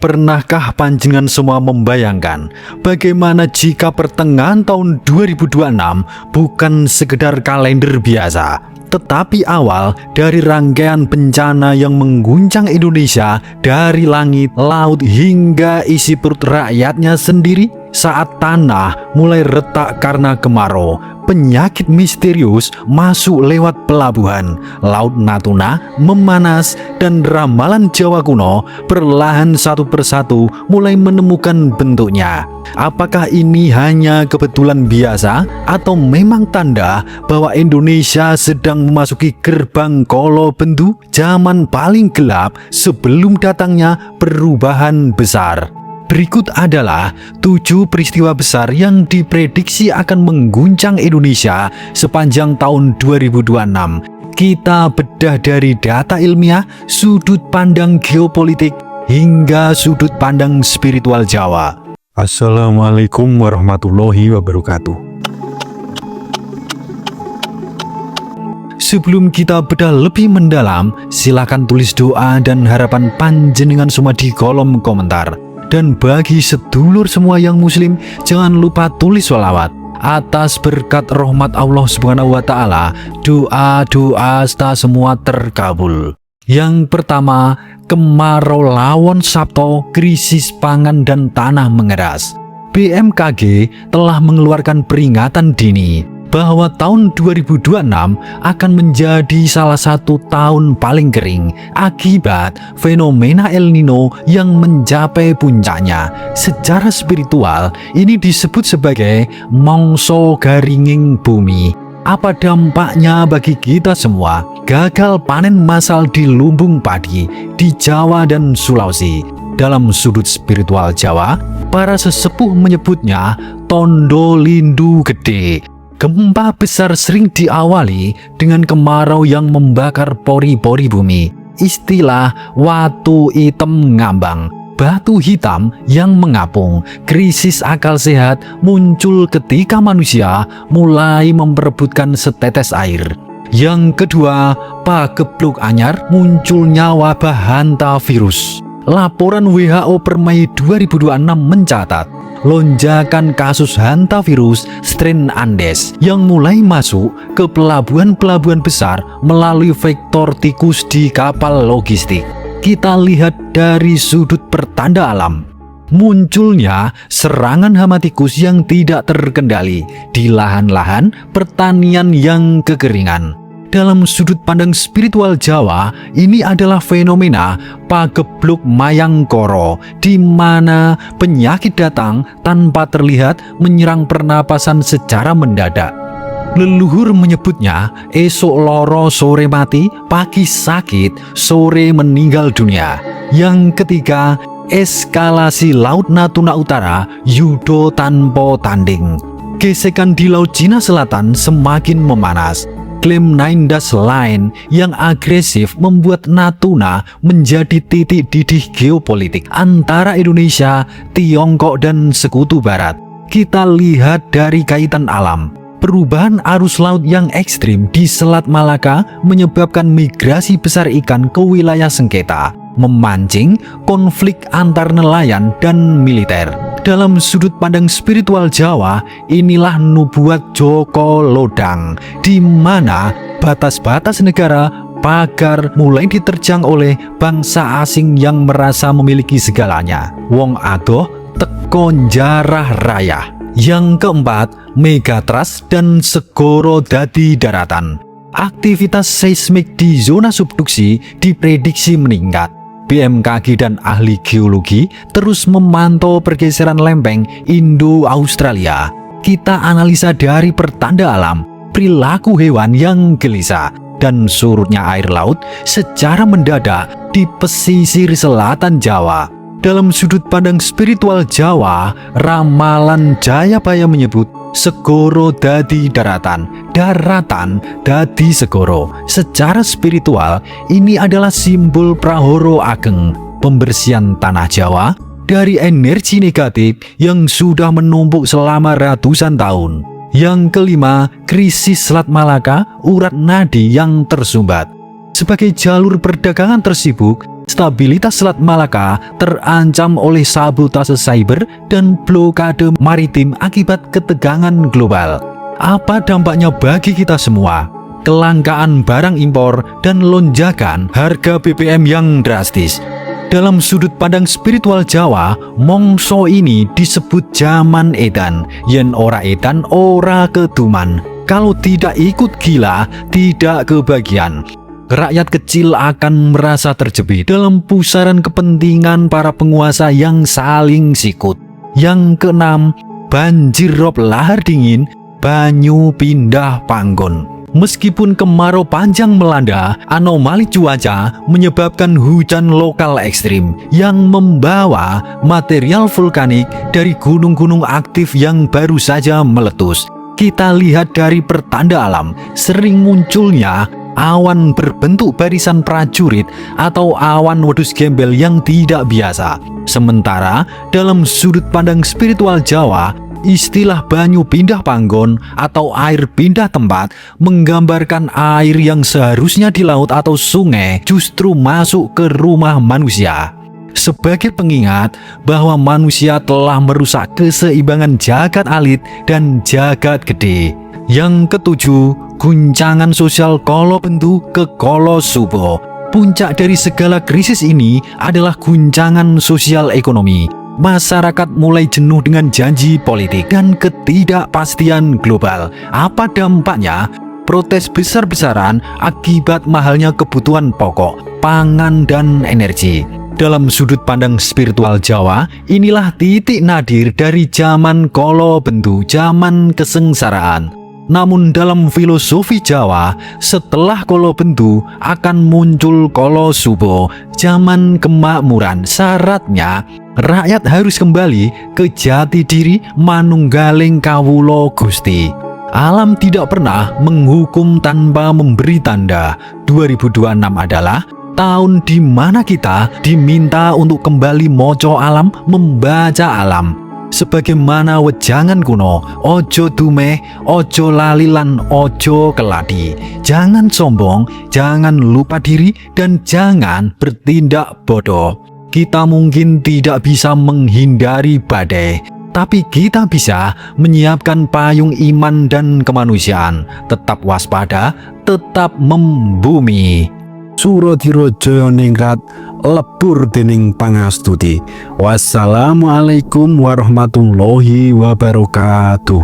Pernahkah panjenengan semua membayangkan bagaimana jika pertengahan tahun 2026 bukan sekedar kalender biasa, tetapi awal dari rangkaian bencana yang mengguncang Indonesia dari langit, laut hingga isi perut rakyatnya sendiri? Saat tanah mulai retak karena kemarau, penyakit misterius masuk lewat pelabuhan, Laut Natuna memanas, dan ramalan Jawa kuno perlahan satu persatu mulai menemukan bentuknya. Apakah ini hanya kebetulan biasa atau memang tanda bahwa Indonesia sedang memasuki gerbang kolo bendu, zaman paling gelap sebelum datangnya perubahan besar? Berikut adalah 7 peristiwa besar yang diprediksi akan mengguncang Indonesia sepanjang tahun 2026. Kita bedah dari data ilmiah, sudut pandang geopolitik, hingga sudut pandang spiritual Jawa. Assalamualaikum warahmatullahi wabarakatuh. Sebelum kita bedah lebih mendalam, silakan tulis doa dan harapan panjenengan semua di kolom komentar. Dan bagi sedulur semua yang muslim, jangan lupa tulis sholawat. Atas berkat rahmat Allah Subhanahu wa Ta'ala, doa-doa kita semua terkabul. Yang pertama, kemarau lawon sabto, krisis pangan dan tanah mengeras. BMKG telah mengeluarkan peringatan dini bahwa tahun 2026 akan menjadi salah satu tahun paling kering akibat fenomena El Nino yang mencapai puncaknya. Secara spiritual, ini disebut sebagai mongso garinging bumi. Apa dampaknya bagi kita semua? Gagal panen massal di lumbung padi di Jawa dan Sulawesi. Dalam sudut spiritual Jawa, para sesepuh menyebutnya tondo lindu gede. Gempa besar sering diawali dengan kemarau yang membakar pori-pori bumi. Istilah watu hitam ngambang, batu hitam yang mengapung, krisis akal sehat muncul ketika manusia mulai memperebutkan setetes air. Yang kedua, pagebluk anyar, munculnya wabah hantavirus. Laporan WHO per Mei 2026 mencatat lonjakan kasus hantavirus strain Andes yang mulai masuk ke pelabuhan-pelabuhan besar melalui vektor tikus di kapal logistik. Kita lihat dari sudut pertanda alam. Munculnya serangan hama tikus yang tidak terkendali di lahan-lahan pertanian yang kekeringan. Dalam sudut pandang spiritual Jawa, ini adalah fenomena pagebluk mayangkoro, di mana penyakit datang tanpa terlihat menyerang pernapasan secara mendadak. Leluhur menyebutnya esok loro sore mati, pagi sakit, sore meninggal dunia. Yang ketiga, eskalasi Laut Natuna Utara, yudo tanpa tanding. Gesekan di Laut Cina Selatan semakin memanas. Klaim Nine Dash Line yang agresif membuat Natuna menjadi titik didih geopolitik antara Indonesia, Tiongkok, dan Sekutu Barat. Kita lihat dari kaitan alam. Perubahan arus laut yang ekstrim di Selat Malaka menyebabkan migrasi besar ikan ke wilayah sengketa, memancing konflik antar nelayan dan militer. Dalam sudut pandang spiritual Jawa, inilah nubuat Joko Lodang, di mana batas-batas negara pagar mulai diterjang oleh bangsa asing yang merasa memiliki segalanya. Wong adoh teko njarah rayah. Yang keempat, megatrust dan segoro dadi daratan. Aktivitas seismik di zona subduksi diprediksi meningkat. BMKG dan ahli geologi terus memantau pergeseran lempeng Indo-Australia. Kita analisa dari pertanda alam, perilaku hewan yang gelisah, dan surutnya air laut secara mendadak di pesisir selatan Jawa. Dalam sudut pandang spiritual Jawa, ramalan Jayabaya menyebut segoro dadi daratan, daratan dadi segoro. Secara spiritual, ini adalah simbol prahoro ageng, pembersihan tanah Jawa dari energi negatif yang sudah menumpuk selama ratusan tahun. Yang kelima, krisis Selat Malaka, urat nadi yang tersumbat. Sebagai jalur perdagangan tersibuk, Stabilitas Selat Malaka terancam oleh sabotase cyber dan blokade maritim akibat ketegangan global. Apa dampaknya bagi kita semua? Kelangkaan barang impor dan lonjakan harga BBM yang drastis. Dalam sudut pandang spiritual Jawa, mongso ini disebut zaman edan. Yen ora edan, ora keduman. Kalau tidak ikut gila, tidak kebagian. Rakyat kecil akan merasa terjepit dalam pusaran kepentingan para penguasa yang saling sikut. Yang keenam, banjir rob lahar dingin, banyu pindah panggon. Meskipun kemarau panjang melanda, anomali cuaca menyebabkan hujan lokal ekstrim yang membawa material vulkanik dari gunung-gunung aktif yang baru saja meletus. Kita lihat dari pertanda alam, sering munculnya awan berbentuk barisan prajurit atau awan wedhus gembel yang tidak biasa. Sementara dalam sudut pandang spiritual Jawa, istilah banyu pindah panggon atau air pindah tempat menggambarkan air yang seharusnya di laut atau sungai justru masuk ke rumah manusia. Sebagai pengingat bahwa manusia telah merusak keseimbangan jagat alit dan jagat gede. Yang ketujuh, guncangan sosial kolo bentu ke kolo subo. Puncak dari segala krisis ini adalah guncangan sosial ekonomi. Masyarakat mulai jenuh dengan janji politik dan ketidakpastian global. Apa dampaknya? Protes besar-besaran akibat mahalnya kebutuhan pokok, pangan dan energi. Dalam sudut pandang spiritual Jawa, inilah titik nadir dari zaman kolo bentu, zaman kesengsaraan. Namun dalam filosofi Jawa, setelah kolo bentu akan muncul kolo subo, zaman kemakmuran. Syaratnya, rakyat harus kembali ke jati diri manunggaling kawulo Gusti. Alam tidak pernah menghukum tanpa memberi tanda. 2026 adalah tahun di mana kita diminta untuk kembali moco alam, membaca alam. Sebagaimana wejangan kuno, ojo dumeh, ojo lali lan ojo keladi. Jangan sombong, jangan lupa diri, dan jangan bertindak bodoh. Kita mungkin tidak bisa menghindari badai, tapi kita bisa menyiapkan payung iman dan kemanusiaan. Tetap waspada, tetap membumi. Suradira Jaya Ningrat lebur dening pangastuti. Wassalamualaikum warahmatullahi wabarakatuh.